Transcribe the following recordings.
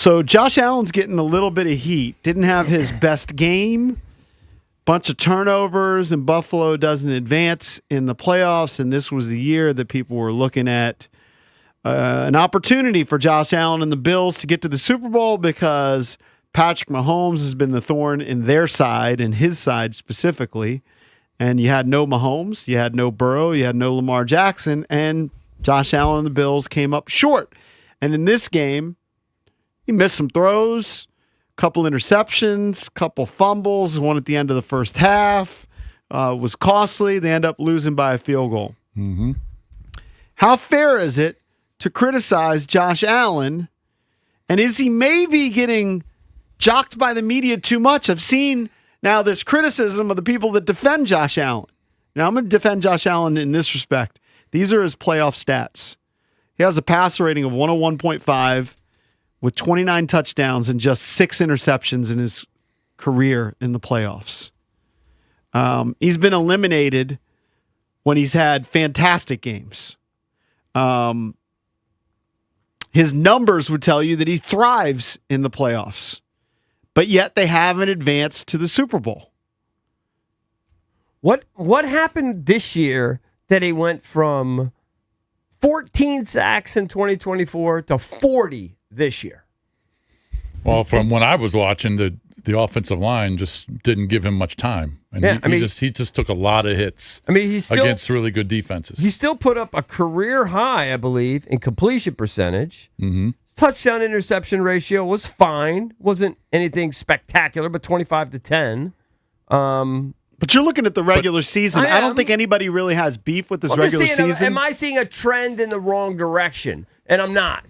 So Josh Allen's getting a little bit of heat. Didn't have his best game. Bunch of turnovers, and Buffalo doesn't advance in the playoffs. And this was the year that people were looking at an opportunity for Josh Allen and the Bills to get to the Super Bowl because Patrick Mahomes has been the thorn in their side, and his side specifically. And you had no Mahomes, you had no Burrow, you had no Lamar Jackson, and Josh Allen and the Bills came up short. And in this game, he missed some throws, couple interceptions, couple fumbles, one at the end of the first half. Was costly. They end up losing by a field goal. Mm-hmm. How fair is it to criticize Josh Allen? And is he maybe getting jocked by the media too much? I've seen now this criticism of the people that defend Josh Allen. Now, I'm going to defend Josh Allen in this respect. These are his playoff stats. He has a passer rating of 101.5 with 29 touchdowns and just 6 interceptions in his career in the playoffs. He's been eliminated when he's had fantastic games. His numbers would tell you that he thrives in the playoffs, but yet they haven't advanced to the Super Bowl. What happened this year that he went from 14 sacks in 2024 to 40 this year? Well, from when I was watching, the offensive line just didn't give him much time, and he just took a lot of hits. He's still, against really good defenses. He still put up a career high, I believe, in completion percentage. Mm-hmm. His touchdown interception ratio was fine, wasn't anything spectacular, but 25-10. But you're looking at the regular season. I don't think anybody really has beef with this regular season. Am I seeing a trend in the wrong direction? And I'm not.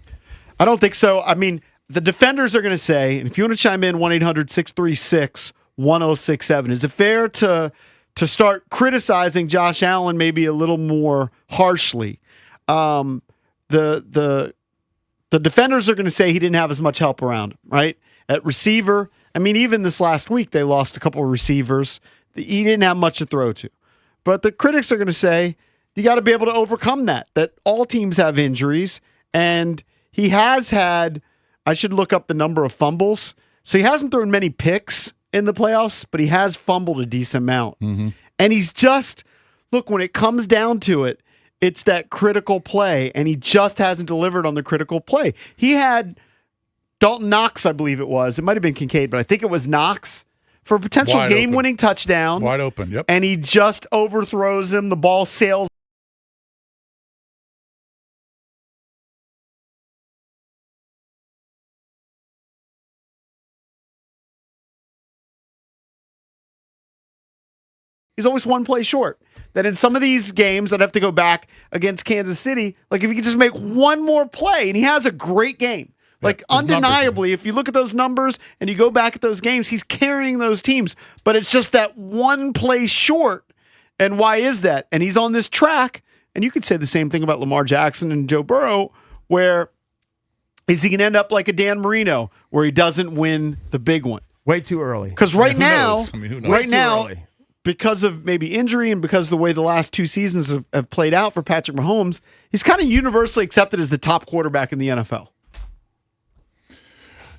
I don't think so. I mean, the defenders are going to say, and if you want to chime in, 1-800-636-1067. Is it fair to start criticizing Josh Allen maybe a little more harshly? The defenders are going to say he didn't have as much help around him, right? At receiver, I mean, even this last week, they lost a couple of receivers. He didn't have much to throw to. But the critics are going to say, you got to be able to overcome that all teams have injuries, and he has had, I should look up the number of fumbles. So he hasn't thrown many picks in the playoffs, but he has fumbled a decent amount. Mm-hmm. And he's just, look, when it comes down to it, it's that critical play, and he just hasn't delivered on the critical play. He had Dalton Knox, I believe it was. It might have been Kincaid, but I think it was Knox for a potential game-winning touchdown. Wide open, yep. And he just overthrows him. The ball sails. He's always one play short. That in some of these games, I'd have to go back against Kansas City. Like, if he could just make one more play, and he has a great game. Like, undeniably, if you look at those numbers and you go back at those games, he's carrying those teams. But it's just that one play short. And why is that? And he's on this track. And you could say the same thing about Lamar Jackson and Joe Burrow, where is he going to end up like a Dan Marino, where he doesn't win the big one? Way too early. Because right now, who knows? right now, because of maybe injury and because of the way the last 2 seasons have played out for Patrick Mahomes, he's kind of universally accepted as the top quarterback in the NFL.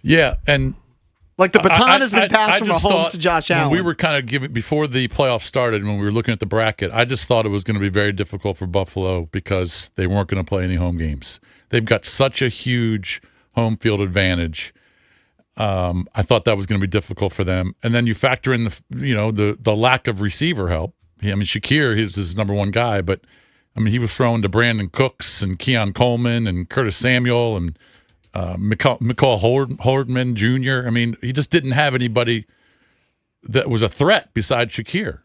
Yeah, and like the baton has been passed from Mahomes to Josh Allen. We were kind of giving, before the playoffs started, when we were looking at the bracket, I just thought it was going to be very difficult for Buffalo because they weren't going to play any home games. They've got such a huge home field advantage. I thought that was going to be difficult for them. And then you factor in the lack of receiver help. I mean, Shakir, he was his number one guy, but I mean, he was throwing to Brandon Cooks and Keon Coleman and Curtis Samuel and McCall Hardman Jr. I mean, he just didn't have anybody that was a threat besides Shakir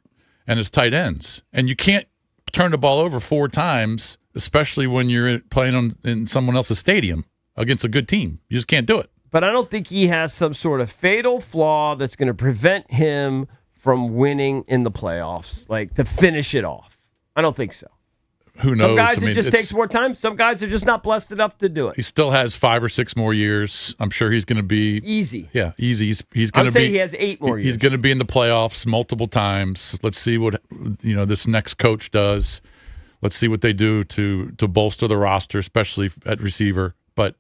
and his tight ends. And you can't turn the ball over 4 times, especially when you're playing in someone else's stadium against a good team. You just can't do it. But I don't think he has some sort of fatal flaw that's going to prevent him from winning in the playoffs, like to finish it off. I don't think so. Who knows? Some guys, it just takes more time. Some guys are just not blessed enough to do it. He still has 5 or 6 more years. I'm sure he's going to be easy. Yeah, easy. He's going to be. He has 8 more years. He's going to be in the playoffs multiple times. Let's see what this next coach does. Let's see what they do to bolster the roster, especially at receiver. But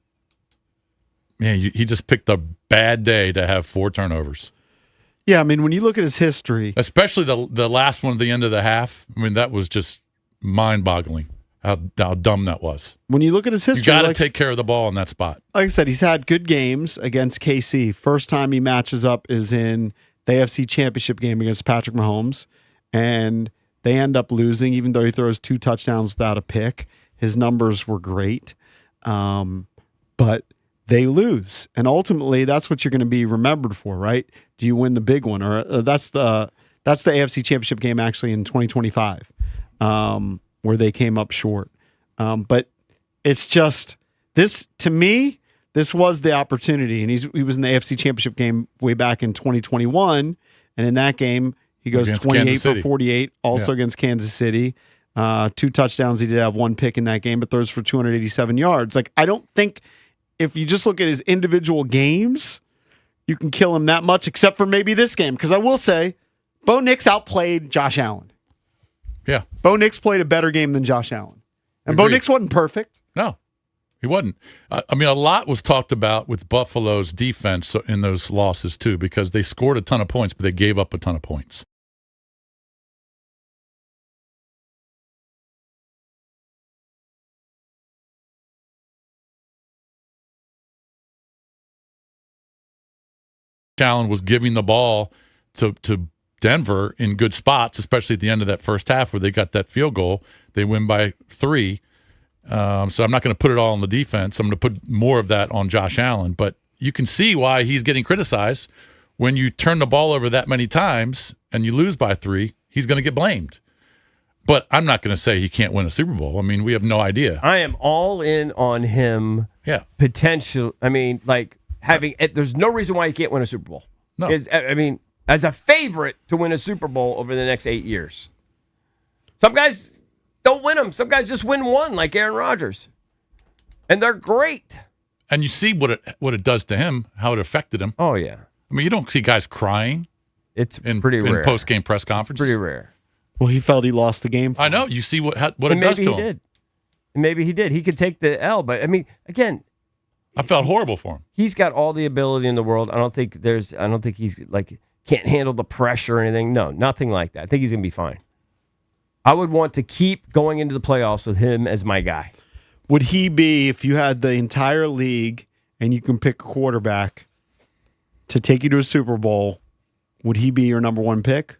man, he just picked a bad day to have 4 turnovers. Yeah, I mean, when you look at his history, Especially the last one at the end of the half. I mean, that was just mind-boggling how dumb that was. when you look at his You history, got to like, take care of the ball in that spot. like I said, he's had good games against KC. First time he matches up is in the AFC Championship game against Patrick Mahomes, and they end up losing, even though he throws 2 touchdowns without a pick. His numbers were great, but they lose, and ultimately, that's what you're going to be remembered for, right? Do you win the big one, or that's the AFC Championship game actually in 2025, where they came up short. But it's just this to me. This was the opportunity, and he was in the AFC Championship game way back in 2021, and in that game he goes Against 28 Kansas for City. 48, also Yeah. against Kansas City. 2 touchdowns. He did have 1 pick in that game, but throws for 287 yards. Like, I don't think if you just look at his individual games, you can kill him that much, except for maybe this game. Because I will say, Bo Nix outplayed Josh Allen. Yeah. Bo Nix played a better game than Josh Allen. And Bo Agreed. Nix wasn't perfect. No, he wasn't. I mean, a lot was talked about with Buffalo's defense in those losses, too, because they scored a ton of points, but they gave up a ton of points. Allen was giving the ball to Denver in good spots, especially at the end of that first half where they got that field goal. They win by 3. So I'm not going to put it all on the defense. I'm going to put more of that on Josh Allen. But you can see why he's getting criticized. When you turn the ball over that many times and you lose by 3, he's going to get blamed. But I'm not going to say he can't win a Super Bowl. I mean, we have no idea. I am all in on him. Yeah. Potential. I mean, like there's no reason why he can't win a Super Bowl. No. I mean, as a favorite to win a Super Bowl over the next 8 years. Some guys don't win them. Some guys just win one, like Aaron Rodgers, and they're great. And you see what it does to him, how it affected him. Oh yeah, I mean, you don't see guys crying it's in rare. post-game press conferences. Pretty rare. Well, he felt he lost the game. I know. You see what it And does maybe to he him. did. And maybe he did. He could take the L, but I mean, again, I felt horrible for him. he's got all the ability in the world. I don't think he's like can't handle the pressure or anything. No, nothing like that. I think he's gonna be fine. I would want to keep going into the playoffs with him as my guy. Would he be, if you had the entire league and you can pick a quarterback to take you to a Super Bowl, would he be your number 1 pick?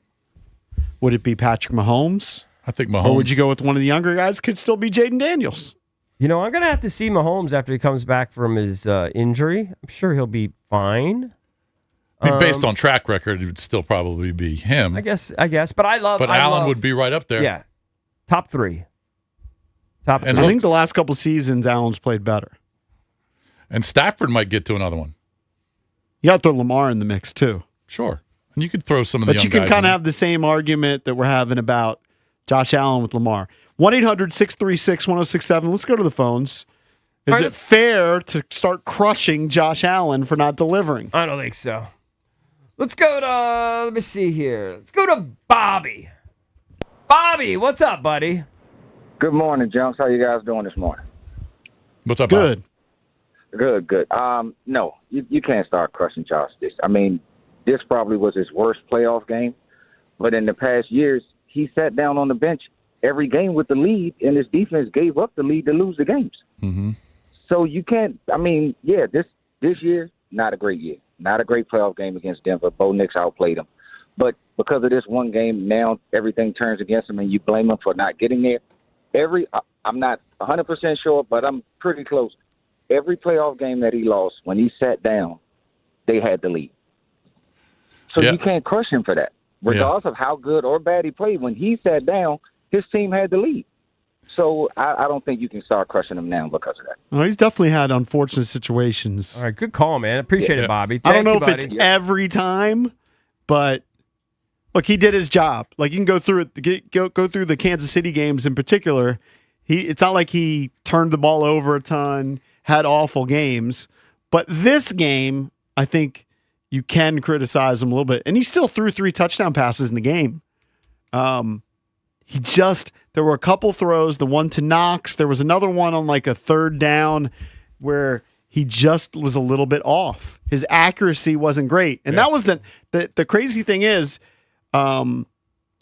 Would it be Patrick Mahomes? I think Mahomes. Or would you go with one of the younger guys? Could still be Jaden Daniels. You know, I'm going to have to see Mahomes after he comes back from his injury. I'm sure he'll be fine. I mean, based on track record, it would still probably be him. I guess. But But Allen would be right up there. Yeah. Top 3. Top And 3. I think the last couple seasons, Allen's played better. And Stafford might get to another one. You got to throw Lamar in the mix, too. Sure. And you could throw some of the But young you can guys kind in. of have the same argument that we're having about Josh Allen with Lamar. 1-800-636-1067. Let's go to the phones. Is All right, it fair to start crushing Josh Allen for not delivering? I don't think so. Let's go to, let me see here. Let's go to Bobby. Bobby, what's up, buddy? Good morning, Junks. How you guys doing this morning? What's up, Bob? Good. Good. No, you can't start crushing Josh. I mean, this probably was his worst playoff game. But in the past years, he sat down on the bench every game with the lead, and his defense gave up the lead to lose the games. Mm-hmm. So you can't. I mean, yeah, this year, not a great year, not a great playoff game against Denver. Bo Nix outplayed him, but because of this one game, now everything turns against him, and you blame him for not getting there. I'm not 100% sure, but I'm pretty close. Every playoff game that he lost, when he sat down, they had the lead. So Yeah. you can't crush him for that, regardless of how good or bad he played. When he sat down, his team had the lead. So I don't think you can start crushing him now because of that. Well, he's definitely had unfortunate situations. All right, good call, man. Appreciate it, Bobby. I don't know Thank if you, it's buddy. every time, but look, he did his job. Like, you can go through it, go through the Kansas City games in particular. It's not like he turned the ball over a ton, had awful games, but this game, I think you can criticize him a little bit. And he still threw 3 touchdown passes in the game. There were a couple throws, the one to Knox. There was another one on like a third down where he just was a little bit off. His accuracy wasn't great. And that was the crazy thing is, kind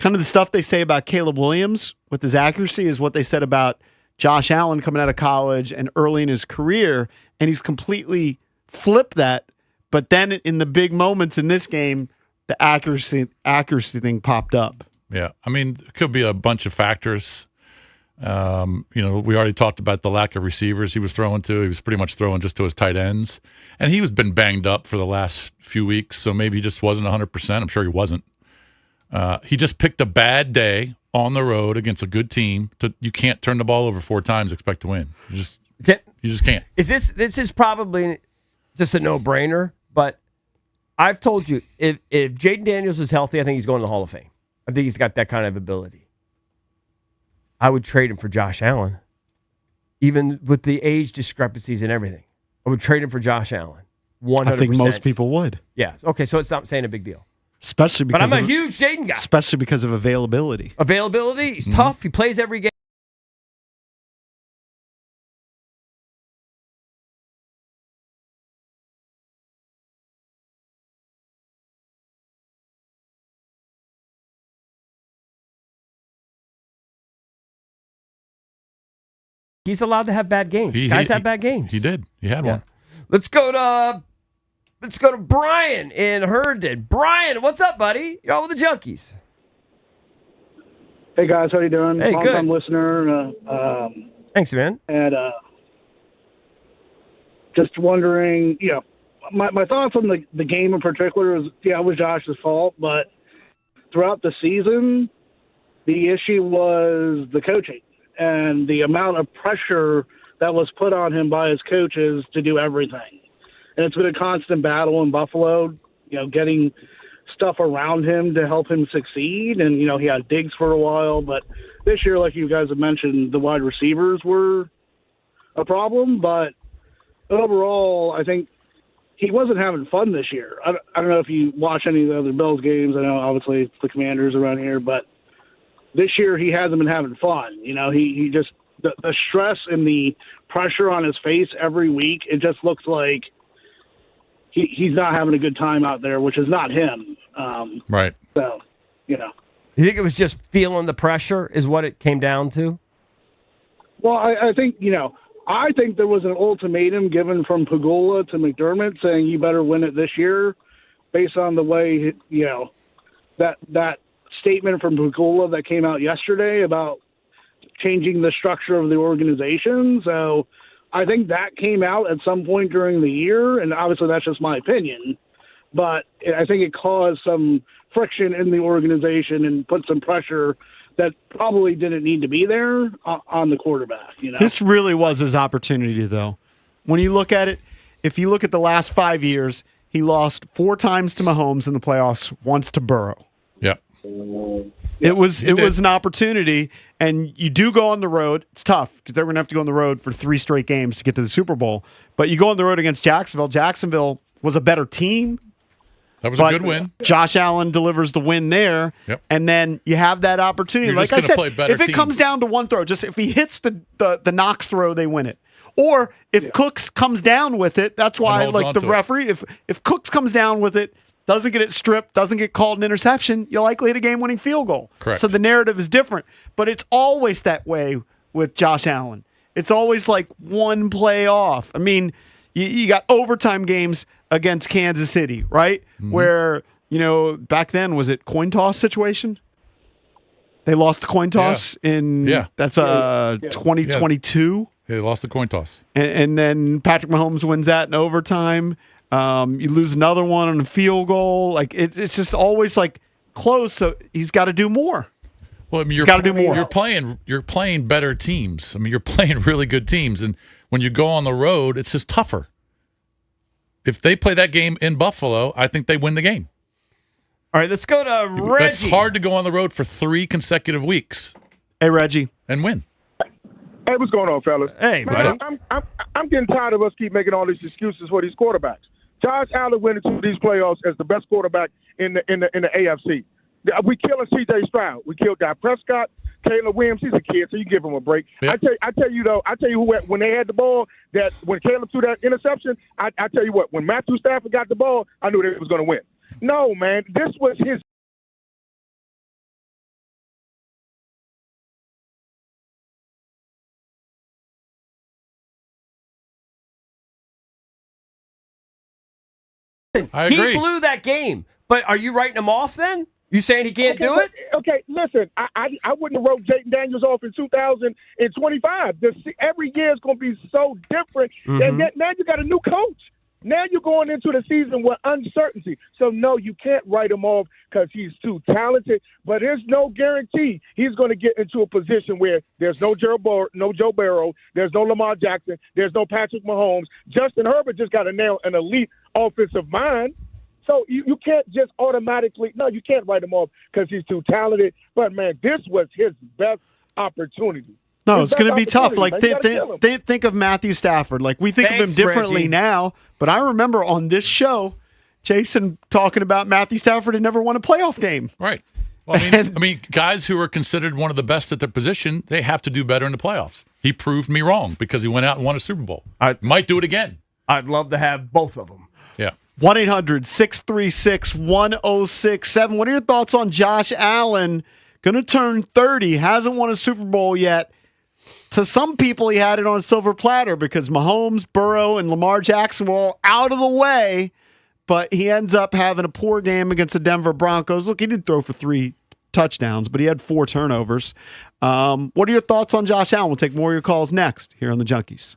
of the stuff they say about Caleb Williams with his accuracy is what they said about Josh Allen coming out of college and early in his career. And he's completely flipped that. But then in the big moments in this game, the accuracy thing popped up. Yeah. I mean, it could be a bunch of factors. We already talked about the lack of receivers he was throwing to. He was pretty much throwing just to his tight ends. And he was been banged up for the last few weeks, so maybe he just wasn't 100%. I'm sure he wasn't. He just picked a bad day on the road against a good team. You can't turn the ball over 4 times and expect to win. You just can't. This is probably just a no-brainer, but I've told you, if Jaden Daniels is healthy, I think he's going to the Hall of Fame. I think he's got that kind of ability. I would trade him for Josh Allen, even with the age discrepancies and everything. I would trade him for Josh Allen, 100%. I think most people would. Yeah. Okay, so it's not saying a big deal. Especially because but I'm a huge Jaden guy. Especially because of availability. Availability, he's tough. He plays every game. He's allowed to have bad games. Guys have bad games. He did. He had one. Let's go to Brian in Herndon. Brian, what's up, buddy? You're on with the Junkies. Hey guys, how you doing? Hey, good. Long-time listener. Thanks, man. And just wondering, my thoughts on the game in particular is, it was Josh's fault, but throughout the season, the issue was the coaching and the amount of pressure that was put on him by his coaches to do everything. And it's been a constant battle in Buffalo, getting stuff around him to help him succeed. And, he had Diggs for a while, but this year, like you guys have mentioned, the wide receivers were a problem. But overall, I think he wasn't having fun this year. I don't know if you watch any of the other Bills games. I know, obviously, it's the Commanders around here, but this year he hasn't been having fun. He just the stress and the pressure on his face every week, it just looks like he's not having a good time out there, which is not him. Right. So, You think it was just feeling the pressure is what it came down to? Well, I think, I think there was an ultimatum given from Pagula to McDermott saying you better win it this year based on the way, that statement from Pagula that came out yesterday about changing the structure of the organization. So I think that came out at some point during the year, and obviously that's just my opinion, but I think it caused some friction in the organization and put some pressure that probably didn't need to be there on the quarterback. This really was his opportunity, though. When you look at it, if you look at the last 5 years, he lost 4 times to Mahomes in the playoffs, once to Burrow. Yeah. It was an opportunity, and you do go on the road. It's tough because they're going to have to go on the road for 3 straight games to get to the Super Bowl. But you go on the road against Jacksonville. Jacksonville was a better team. That was a good win. Josh Allen delivers the win there, and then you have that opportunity. You're like I said, if it comes teams. down to one throw, just if he hits the Knox throw, they win it. Or if Cooks comes down with it, that's why like the referee, if Cooks comes down with it, doesn't get it stripped, doesn't get called an interception, you likely hit a game-winning field goal. Correct. So the narrative is different. But it's always that way with Josh Allen. It's always like one play off. I mean, you got overtime games against Kansas City, right? Mm-hmm. Where, back then, was it coin toss situation? They lost the coin toss that's 2022. Yeah, they lost the coin toss. And then Patrick Mahomes wins that in overtime. You lose another one on a field goal. Like it's just always like close. So he's got to do more. Well, I mean, got to do more. You're playing better teams. I mean, you're playing really good teams, and when you go on the road, it's just tougher. If they play that game in Buffalo, I think they win the game. All right, let's go to Reggie. It's hard to go on the road for 3 consecutive weeks. Hey, Reggie, and win. Hey, what's going on, fellas? Hey, what's up? I'm getting tired of us keep making all these excuses for these quarterbacks. Josh Allen went into these playoffs as the best quarterback in the AFC. We killing C.J. Stroud. We killed Dak Prescott. Caleb Williams, he's a kid, so you give him a break. Yep. I tell you who, when they had the ball, that when Caleb threw that interception, I tell you what, when Matthew Stafford got the ball, I knew they was going to win. No, man, this was his. I agree. He blew that game. But are you writing him off then? You saying he can't do it? Okay, listen, I wouldn't have wrote Jayden Daniels off in 2025. Every year is going to be so different. And now you got a new coach. Now you're going into the season with uncertainty. So, no, you can't write him off because he's too talented. But there's no guarantee he's going to get into a position where there's no Joe Burrow, there's no Lamar Jackson, there's no Patrick Mahomes. Justin Herbert just got an elite offensive mind. So you can't just automatically – no, you can't write him off because he's too talented. But, man, this was his best opportunity. No, it's going to be tough. Like, think of Matthew Stafford. Like, we think of him differently Reggie. now, but I remember on this show, Jason talking about Matthew Stafford had never won a playoff game. Right. Well, I mean, guys who are considered one of the best at their position, they have to do better in the playoffs. He proved me wrong because he went out and won a Super Bowl. Might do it again. I'd love to have both of them. Yeah. 1-800-636-1067. What are your thoughts on Josh Allen? Going to turn 30, hasn't won a Super Bowl yet. To some people, he had it on a silver platter because Mahomes, Burrow, and Lamar Jackson were all out of the way, but he ends up having a poor game against the Denver Broncos. Look, he did throw for 3 touchdowns, but he had 4 turnovers. What are your thoughts on Josh Allen? We'll take more of your calls next here on the Junkies.